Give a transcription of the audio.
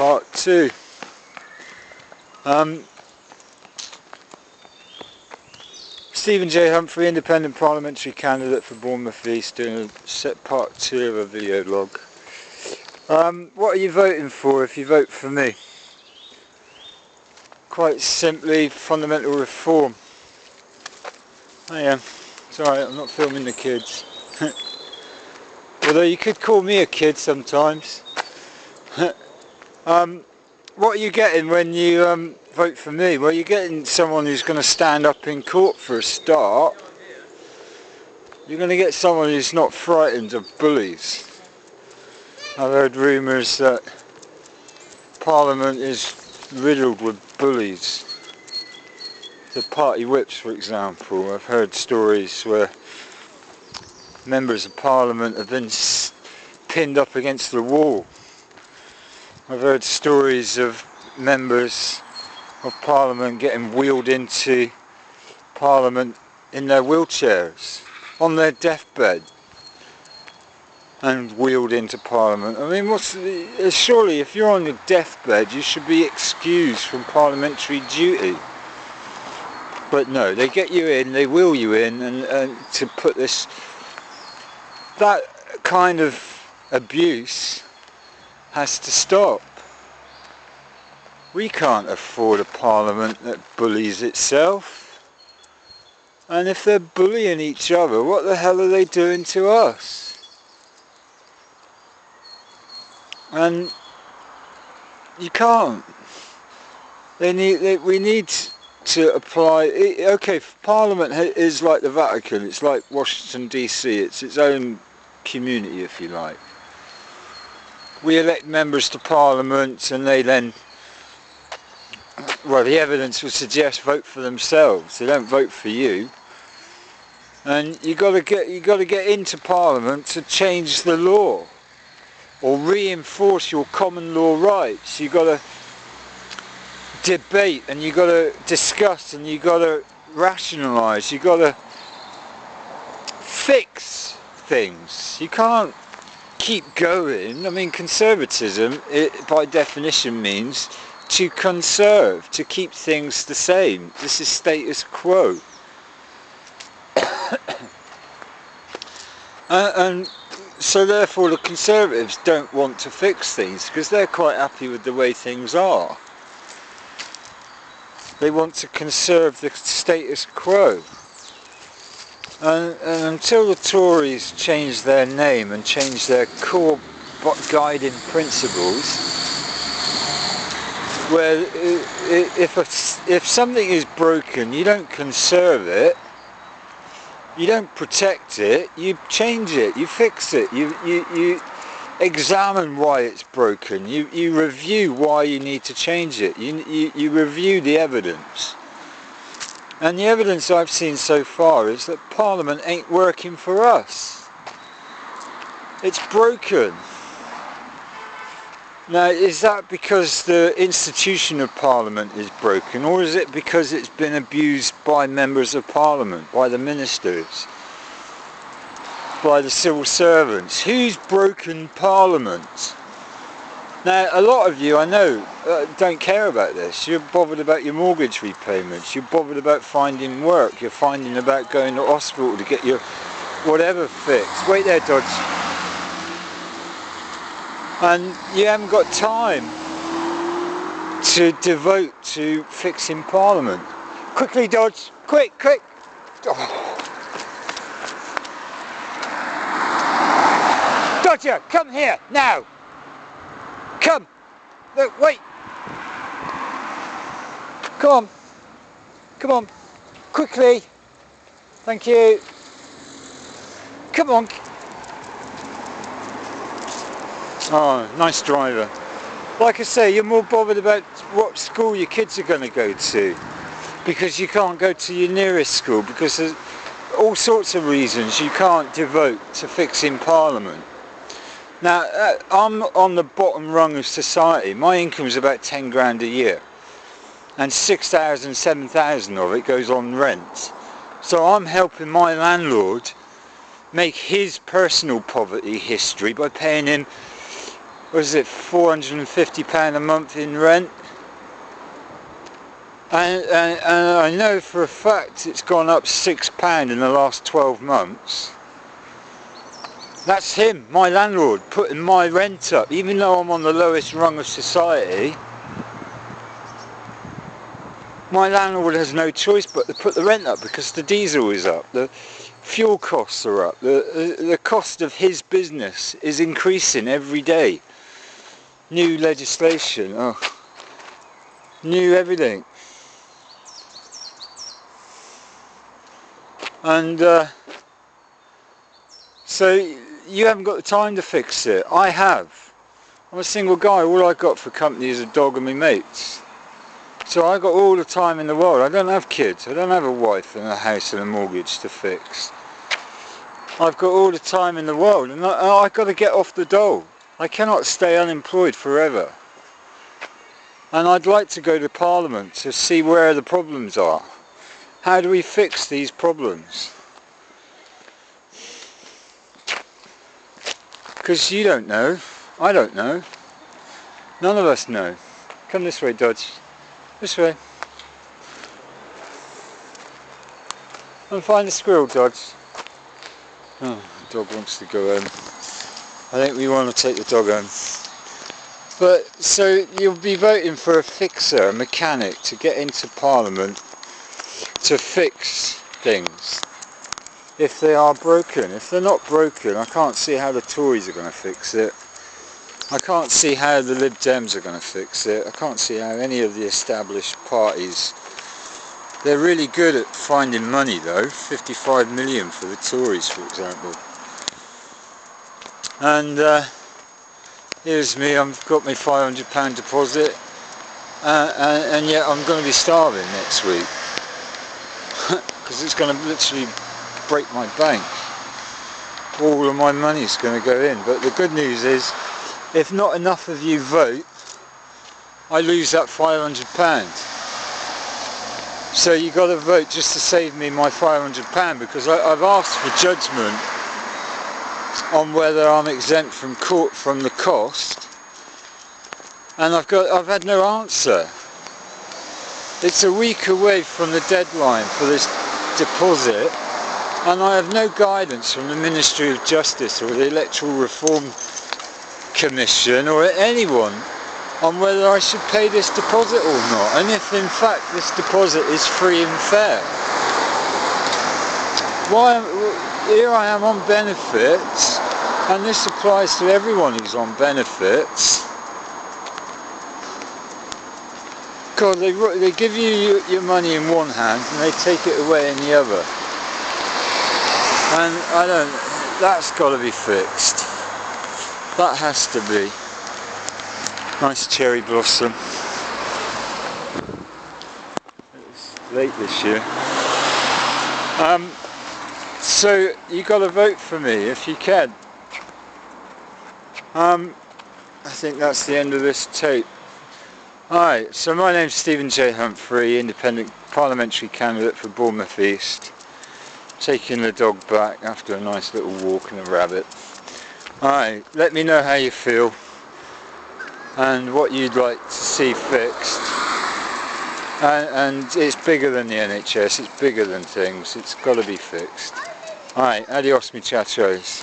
Part 2. Stven J Humphrey, independent parliamentary candidate for Bournemouth East, doing part 2 of a video log. What are you voting for if you vote for me? Quite simply, fundamental reform. I am. It's alright, I'm not filming the kids. Although you could call me a kid sometimes. What are you getting when you vote for me? Well, you're getting someone who's going to stand up in court for a start. You're going to get someone who's not frightened of bullies. I've heard rumours that Parliament is riddled with bullies. The party whips, for example. I've heard stories where members of Parliament have been pinned up against the wall. I've heard stories of members of Parliament getting wheeled into Parliament in their wheelchairs, on their deathbed, and wheeled into Parliament. I mean, surely if you're on your deathbed you should be excused from parliamentary duty. But no, they get you in, they wheel you in, and to put that kind of abuse has to stop. We can't afford a parliament that bullies itself. And if they're bullying each other, what the hell are they doing to us? And you can't. We need to apply. Okay, Parliament is like the Vatican. It's like Washington DC. It's its own community, if you like. We elect members to Parliament, and they then, well, the evidence would suggest, vote for themselves. They don't vote for you. And you got to get into Parliament to change the law or reinforce your common law rights. You got to debate, and you got to discuss, and you got to rationalise. You got to fix things. You can't keep going. I mean, conservatism, by definition, means to conserve, to keep things the same. This is status quo. And so therefore the Conservatives don't want to fix things because they're quite happy with the way things are. They want to conserve the status quo. And until the Tories change their name and change their core guiding principles, where if something is broken, you don't conserve it, you don't protect it, you change it, you fix it, you examine why it's broken, you review why you need to change it, you review the evidence. And the evidence I've seen so far is that Parliament ain't working for us. It's broken. Now, is that because the institution of Parliament is broken, or is it because it's been abused by members of Parliament, by the ministers, by the civil servants? Who's broken Parliament? Now, a lot of you, I know, don't care about this. You're bothered about your mortgage repayments. You're bothered about finding work. You're finding about going to hospital to get your whatever fixed. Wait there, Dodge. And you haven't got time to devote to fixing Parliament. Quickly, Dodge. Quick. Oh. Dodger, come here, now. Come! Look, wait! Come on! Quickly! Thank you! Come on! Oh, nice driver. Like I say, you're more bothered about what school your kids are going to go to, because you can't go to your nearest school, because there's all sorts of reasons you can't devote to fixing Parliament. Now, I'm on the bottom rung of society. My income is about 10 grand a year, and 6,000, 7,000 of it goes on rent. So I'm helping my landlord make his personal poverty history by paying him what is it, £450 a month in rent. And I know for a fact it's gone up £6 in the last 12 months. That's him, my landlord, putting my rent up, even though I'm on the lowest rung of society. My landlord has no choice but to put the rent up because the diesel is up, the fuel costs are up, the cost of his business is increasing every day. New legislation, new everything. And so you haven't got the time to fix it. I have. I'm a single guy. All I got for company is a dog and my mates. So I got all the time in the world. I don't have kids. I don't have a wife and a house and a mortgage to fix. I've got all the time in the world, and I've got to get off the dole. I cannot stay unemployed forever. And I'd like to go to Parliament to see where the problems are. How do we fix these problems? Because you don't know, I don't know, none of us know. Come this way, Dodge. This way. And find the squirrel, Dodge. Oh, the dog wants to go home. I think we want to take the dog home. But, so you'll be voting for a fixer, a mechanic, to get into Parliament to fix things. If they are broken. If they're not broken, I can't see how the Tories are going to fix it. I can't see how the Lib Dems are going to fix it. I can't see how any of the established parties. They're really good at finding money though. 55 million for the Tories, for example. And here's me, I've got my £500 deposit. And yet I'm going to be starving next week. Because it's going to literally break my bank. All of my money's going to go in. But the good news is, if not enough of you vote, I lose that £500. So you got to vote just to save me my £500, because I've asked for judgment on whether I'm exempt from court from the cost, and I've had no answer. It's a week away from the deadline for this deposit, and I have no guidance from the Ministry of Justice or the Electoral Reform Commission or anyone on whether I should pay this deposit or not, and if in fact this deposit is free and fair. Here I am on benefits, and this applies to everyone who's on benefits. God, they give you your money in one hand and they take it away in the other. And that's got to be fixed. That has to be. Nice cherry blossom. It's late this year. So you got to vote for me if you can. I think that's the end of this tape. Alright, so my name's Stven J Humphrey, independent parliamentary candidate for Bournemouth East. Taking the dog back after a nice little walk and a rabbit. Alright, let me know how you feel and what you'd like to see fixed. And it's bigger than the NHS, it's bigger than things, it's got to be fixed. Alright, adios muchachos.